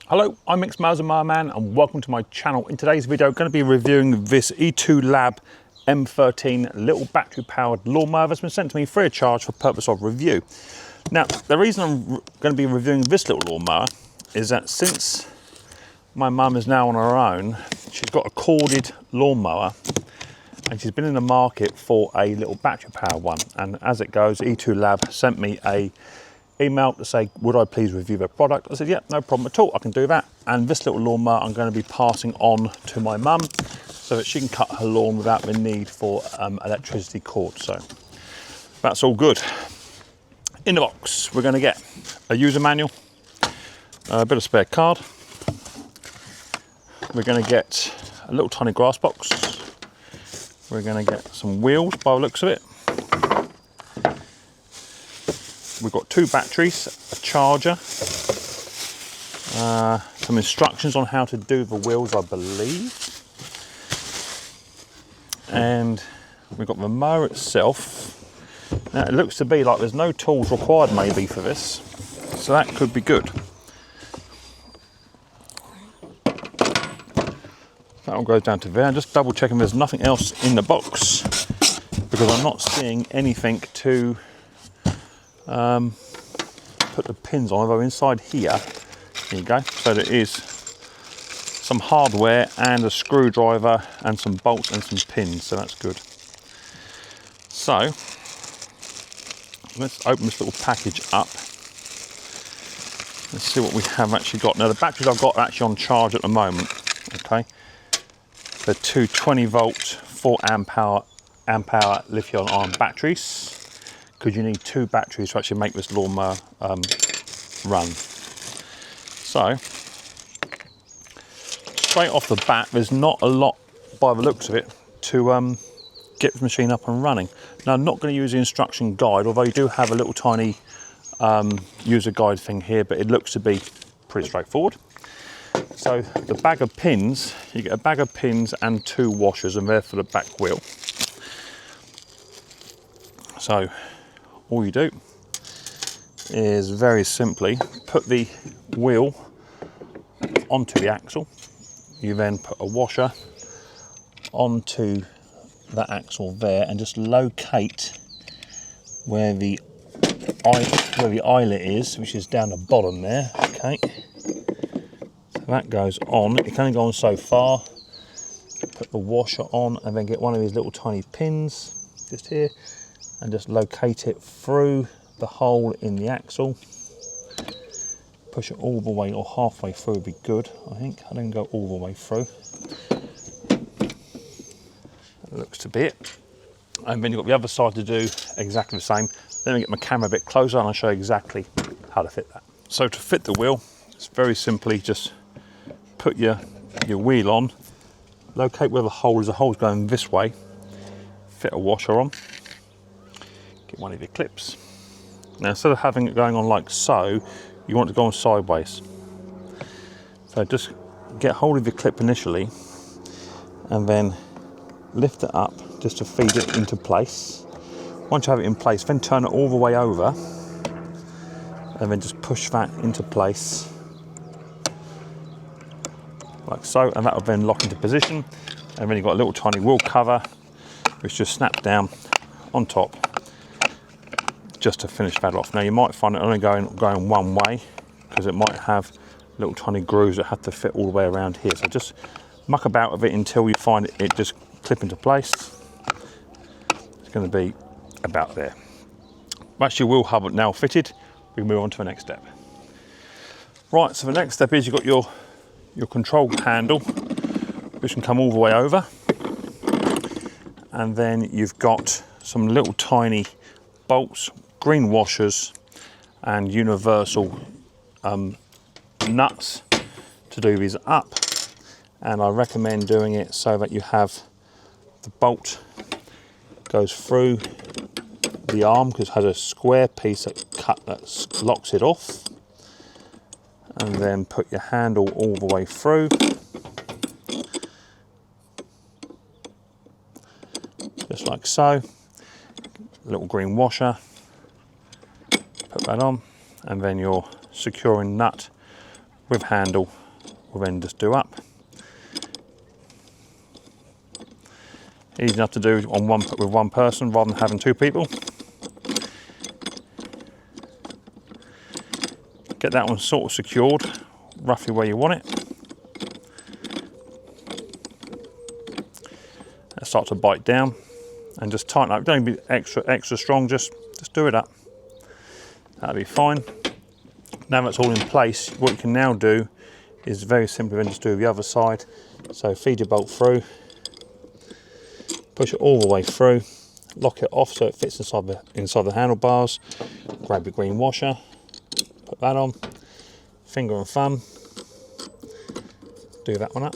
Hello, I'm Micks Mowers and Man, and welcome to my channel. In today's video, I'm going to be reviewing this ETOOLAB M13 little battery powered lawnmower that's been sent to me free of charge for purpose of review. Now, the reason I'm going to be reviewing this little lawnmower is that since my mum is now on her own, she's got a corded lawnmower and she's been in the market for a little battery powered one. And as it goes, ETOOLAB sent me a email to say, would I please review their product? I said, yeah, no problem at all, I can do that. And this little lawnmower I'm going to be passing on to my mum so that she can cut her lawn without the need for electricity cord. So that's all good. In the box, we're going to get a user manual, a bit of spare card. We're going to get a little tiny grass box. We're going to get some wheels by the looks of it. We've got 2 batteries, a charger, some instructions on how to do the wheels, I believe. And we've got the mower itself. Now it looks to be like there's no tools required maybe for this, so that could be good. That one goes down to there. I'm just double checking there's nothing else in the box because I'm not seeing anything to put the pins on, although inside here you go, so there is some hardware and a screwdriver and some bolts and some pins, so that's good. So let's open this little package up. Let's see what we have actually got. Now the batteries I've got are actually on charge at the moment. Okay, they're 2 20-volt 4 amp hour lithium ion batteries, because you need 2 batteries to actually make this lawnmower run. So, straight off the bat, there's not a lot, by the looks of it, to get this machine up and running. Now, I'm not going to use the instruction guide, although you do have a little tiny user guide thing here, but it looks to be pretty straightforward. So, the bag of pins, you get a bag of pins and 2 washers, and they're for the back wheel. So, all you do is very simply put the wheel onto the axle. You then put a washer onto that axle there and just locate where the eyelet is, which is down the bottom there. Okay, so that goes on. It can only go on so far. Put the washer on and then get one of these little tiny pins just here and just locate it through the hole in the axle. Push it all the way or halfway through would be good, I think. I don't go all the way through. That looks to be it. And then you've got the other side to do exactly the same. Then I get my camera a bit closer and I'll show you exactly how to fit that. So to fit the wheel, it's very simply just put your wheel on, locate where the hole is. The hole's going this way. Fit a washer on. Get one of your clips. Now instead of having it going on like so, you want it to go on sideways. So just get hold of your clip initially and then lift it up just to feed it into place. Once you have it in place, then turn it all the way over and then just push that into place like so, and that will then lock into position. And then you've got a little tiny wheel cover which just snaps down on top just to finish that off. Now you might find it only going one way because it might have little tiny grooves that have to fit all the way around here. So just muck about with it until you find it just clip into place. It's going to be about there. That's your wheel hub now fitted. We can move on to the next step. Right, so the next step is you've got your control handle, which can come all the way over. And then you've got some little tiny bolts, green washers and universal nuts to do these up, and I recommend doing it so that you have the bolt goes through the arm because it has a square piece that locks it off, and then put your handle all the way through, just like so. Little green washer, put that on, and then your securing nut with handle, we'll then just do up. Easy enough to do on with one person rather than having two people. Get that one sort of secured, roughly where you want it. And start to bite down and just tighten up. Don't be extra strong, just do it up. That'll be fine. Now that's all in place, what you can now do is very simply then just do the other side. So feed your bolt through, push it all the way through, lock it off so it fits inside the handlebars, grab your green washer, put that on, finger and thumb, do that one up,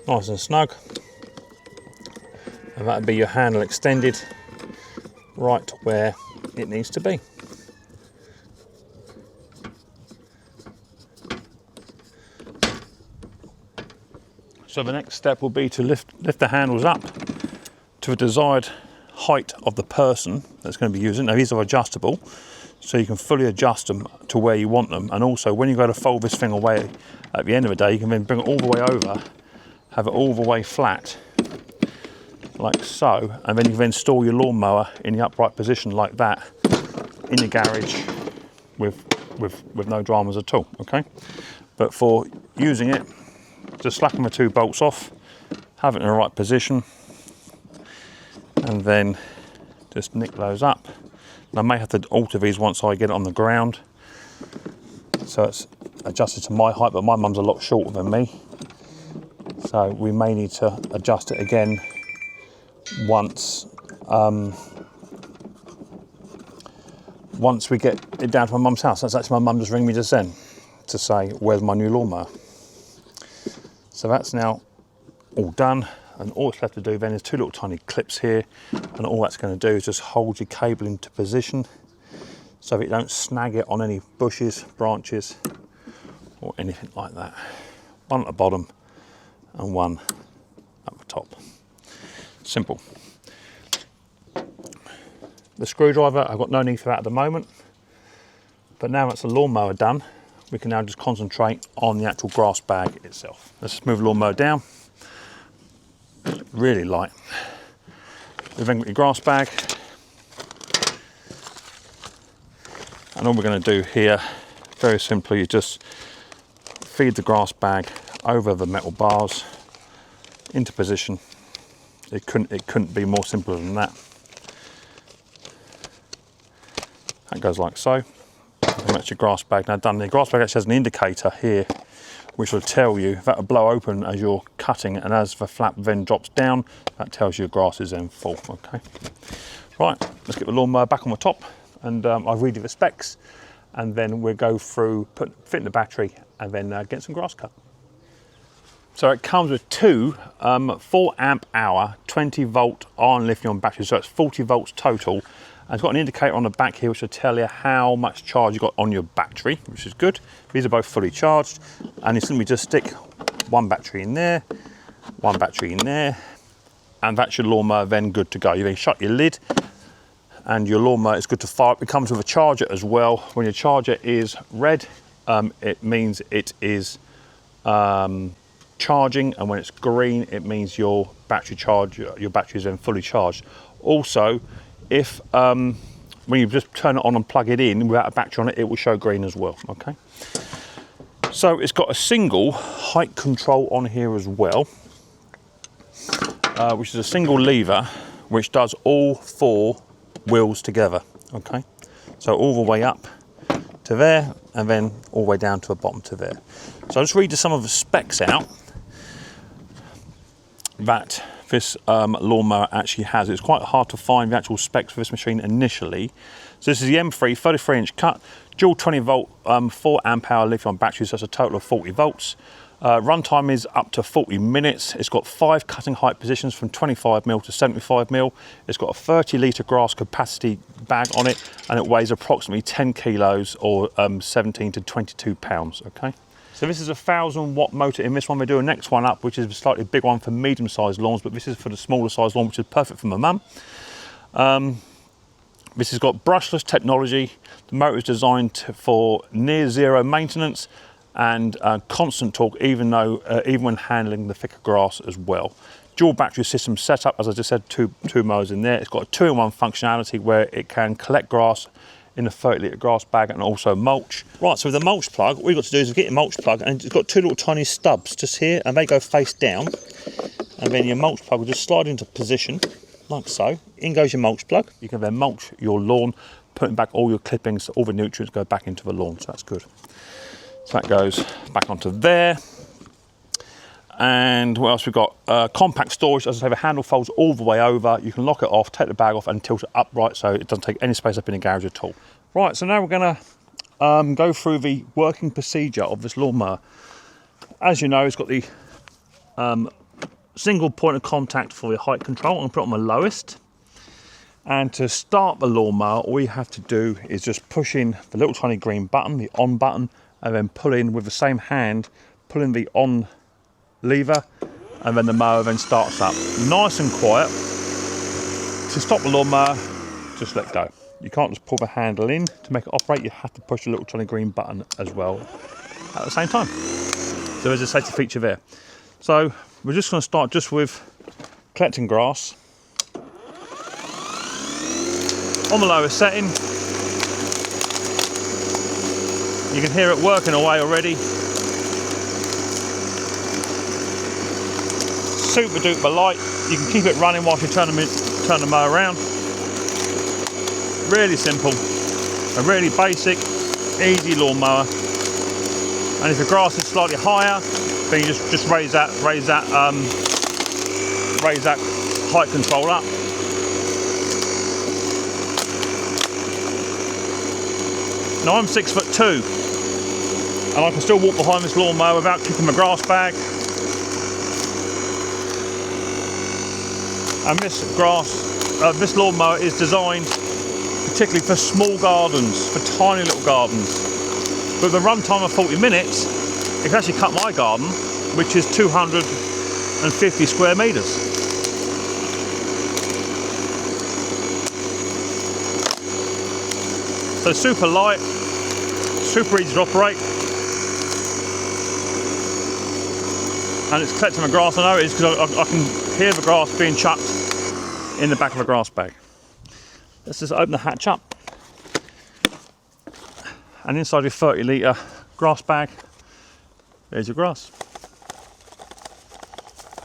nice and snug, and that'll be your handle extended right to where it needs to be. So the next step will be to lift the handles up to the desired height of the person that's going to be using. Now these are adjustable, so you can fully adjust them to where you want them. And also when you go to fold this thing away at the end of the day, you can then bring it all the way over, have it all the way flat, like so. And then you can then store your lawnmower in the upright position like that in the garage with no dramas at all, okay? But for using it, just slacken the two bolts off, have it in the right position, and then just nick those up. And I may have to alter these once I get it on the ground, so it's adjusted to my height, but my mum's a lot shorter than me, so we may need to adjust it again once we get it down to my mum's house. That's actually my mum just ringing me just then to say, where's my new lawnmower? So that's now all done, and all it's left to do then is two little tiny clips here, and all that's going to do is just hold your cable into position so that you don't snag it on any bushes, branches or anything like that. One at the bottom and one at the top. Simple. The screwdriver, I've got no need for that at the moment, but now that's the lawnmower done, we can now just concentrate on the actual grass bag itself. Let's just move the lawnmower down. Really light. We've then got your grass bag. And all we're going to do here, very simply, is just feed the grass bag over the metal bars into position. It couldn't be more simple than that. That goes like so. And that's your grass bag now done. The grass bag actually has an indicator here which will tell you, that will blow open as you're cutting, and as the flap then drops down, that tells you your grass is then full, okay? Right, let's get the lawnmower back on the top, and I'll read you the specs, and then we'll go through, fitting the battery, and then get some grass cut. So it comes with two 4 amp hour, 20 volt iron lithium batteries, so it's 40 volts total. And it's got an indicator on the back here which will tell you how much charge you got on your battery, which is good. These are both fully charged, and you simply just stick one battery in there, one battery in there, and that's your lawnmower then good to go. You then shut your lid, and your lawnmower is good to fire. It comes with a charger as well. When your charger is red, it means it is charging, and when it's green, it means your battery is then fully charged. Also, if when you just turn it on and plug it in without a battery on it, it will show green as well, okay? So it's got a single height control on here as well, which is a single lever which does all 4 wheels together, okay? So all the way up to there, and then all the way down to the bottom to there. So I'll just read you some of the specs out that this lawnmower actually has. It's quite hard to find the actual specs for this machine initially. So this is the M3 33-inch cut, dual 20 volt 4 amp hour lithium batteries, so that's a total of 40 volts. Runtime is up to 40 minutes. It's got 5 cutting height positions from 25mm to 75mm. It's got a 30 litre grass capacity bag on it, and it weighs approximately 10 kilos or 17 to 22 pounds, okay? So this is a 1000 watt motor in this one. We're doing the next one up, which is a slightly big one for medium sized lawns, but this is for the smaller sized lawn, which is perfect for my mum. This has got brushless technology. The motor is designed for near zero maintenance and constant torque, even when handling the thicker grass as well. Dual battery system setup, as I just said, two mowers in there. It's got a 2-in-1 functionality where it can collect grass in a 30-litre grass bag and also mulch. Right, so with the mulch plug, all you've got to do is get your mulch plug, and it's got 2 little tiny stubs just here, and they go face down. And then your mulch plug will just slide into position, like so. In goes your mulch plug. You can then mulch your lawn, putting back all your clippings, all the nutrients go back into the lawn, so that's good. So that goes back onto there. And what else we've got? Compact storage. As I say, the handle folds all the way over. You can lock it off, take the bag off and tilt it upright so it doesn't take any space up in the garage at all. Right, so now we're going to go through the working procedure of this lawnmower. As you know, it's got the single point of contact for your height control. I'm going to put it on the lowest. And to start the lawnmower, all you have to do is just push in the little tiny green button, the on button, and then pull in with the same hand, pull in the on lever, and then the mower then starts up. Nice and quiet. To stop the lawnmower, just let go. You can't just pull the handle in. To make it operate, you have to push the little tiny green button as well at the same time. So there's a safety feature there. So we're just going to start just with collecting grass. On the lowest setting, you can hear it working away already. Super duper light. You can keep it running whilst you turn the mower around. Really simple, a really basic, easy lawnmower. And if the grass is slightly higher, then you just raise that height control up. Now I'm 6'2", and I can still walk behind this lawnmower without kicking my grass bag. And this lawnmower is designed particularly for small gardens, for tiny little gardens. With a runtime of 40 minutes, it can actually cut my garden, which is 250 square metres. So super light, super easy to operate. And it's collecting the grass. I know it is because I can hear the grass being chucked in the back of a grass bag. Let's just open the hatch up. And inside your 30-litre grass bag, there's your grass.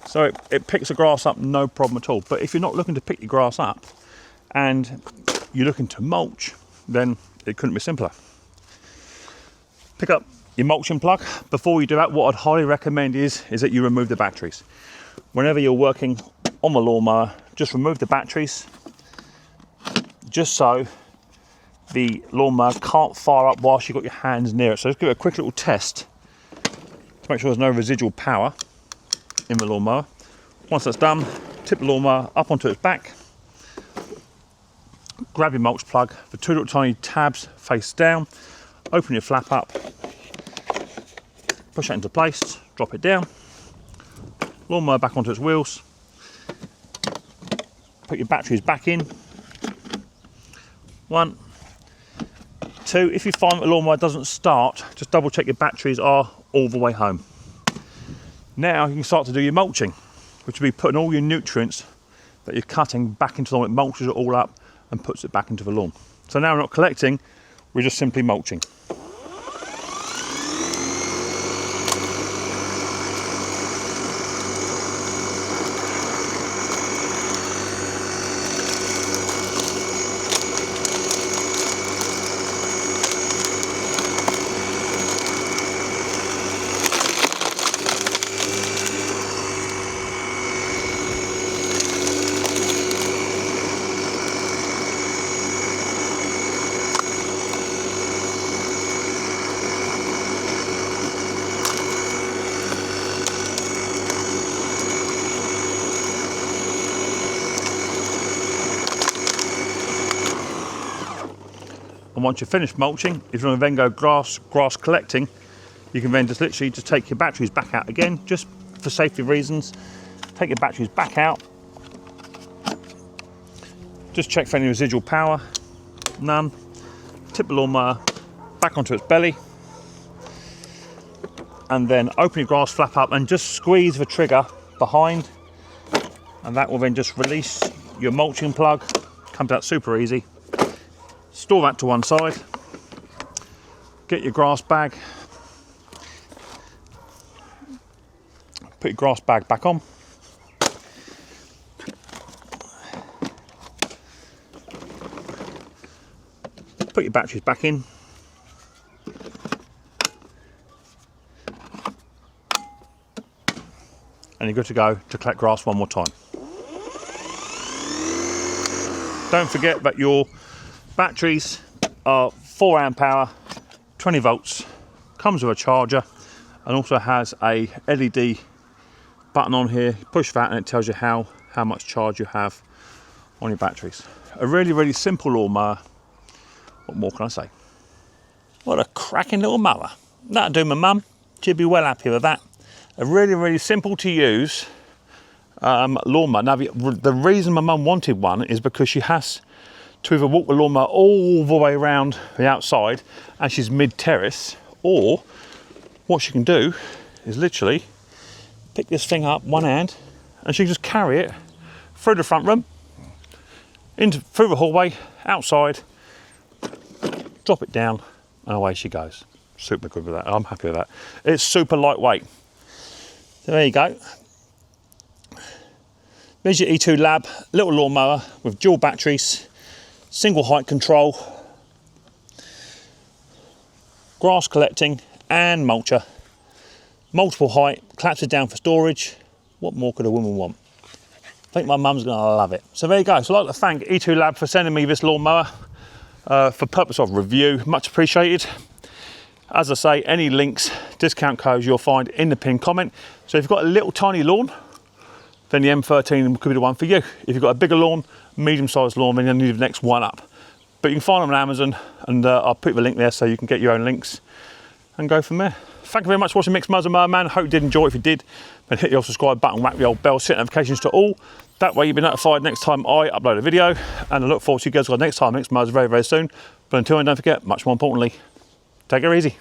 So it picks the grass up, no problem at all. But if you're not looking to pick your grass up and you're looking to mulch, then it couldn't be simpler. Pick up your mulching plug. Before you do that, what I'd highly recommend is that you remove the batteries. Whenever you're working on the lawnmower, just remove the batteries, just so the lawnmower can't fire up whilst you've got your hands near it. So just give it a quick little test to make sure there's no residual power in the lawnmower. Once that's done, tip the lawnmower up onto its back, grab your mulch plug, the 2 little tiny tabs face down, open your flap up, push that into place, drop it down, lawnmower back onto its wheels, put your batteries back in. 1, 2, if you find that the lawnmower doesn't start, just double check your batteries are all the way home. Now you can start to do your mulching, which will be putting all your nutrients that you're cutting back into the lawn. It mulches it all up and puts it back into the lawn. So now we're not collecting, we're just simply mulching. And once you're finished mulching, if you want to then go grass collecting, you can then just literally just take your batteries back out again, just for safety reasons. Take your batteries back out. Just check for any residual power. None. Tip the lawnmower back onto its belly, and then open your grass flap up and just squeeze the trigger behind, and that will then just release your mulching plug. Comes out super easy. Store that to one side. Get your grass bag. Put your grass bag back on. Put your batteries back in. And you're good to go to collect grass one more time. Don't forget that your batteries are 4 amp hour, 20 volts, comes with a charger, and also has a LED button on here. You push that and it tells you how much charge you have on your batteries. A really, really simple lawnmower. What more can I say? What a cracking little mower. That'll do my mum. She'd be well happy with that. A really, really simple to use lawnmower. Now, the reason my mum wanted one is because she has to either walk the lawnmower all the way around the outside and she's mid-terrace, or what she can do is literally pick this thing up one hand and she can just carry it through the front room, through the hallway, outside, drop it down, and away she goes. Super good with that. I'm happy with that. It's super lightweight. So there you go. There's your ETOOLAB little lawnmower with dual batteries, single height control, grass collecting and mulcher, multiple height, collapses down for storage. What more could a woman want? I think my mum's gonna love it. So there you go. So I'd like to thank ETOOLAB for sending me this lawnmower for purpose of review. Much appreciated. As I say, any links, discount codes you'll find in the pinned comment. So if you've got a little tiny lawn, then the M13 could be the one for you. If you've got a bigger lawn, medium-sized lawn, then you'll need the next one up. But you can find them on Amazon, and I'll put the link there so you can get your own links and go from there. Thank you very much for watching Micks Mowers and Mower Man. Hope you did enjoy it. If you did, then hit the old subscribe button, whack the old bell, set notifications to all. That way you'll be notified next time I upload a video, and I look forward to you guys next time Micks Mowers very, very soon. But until then, don't forget, much more importantly, take it easy.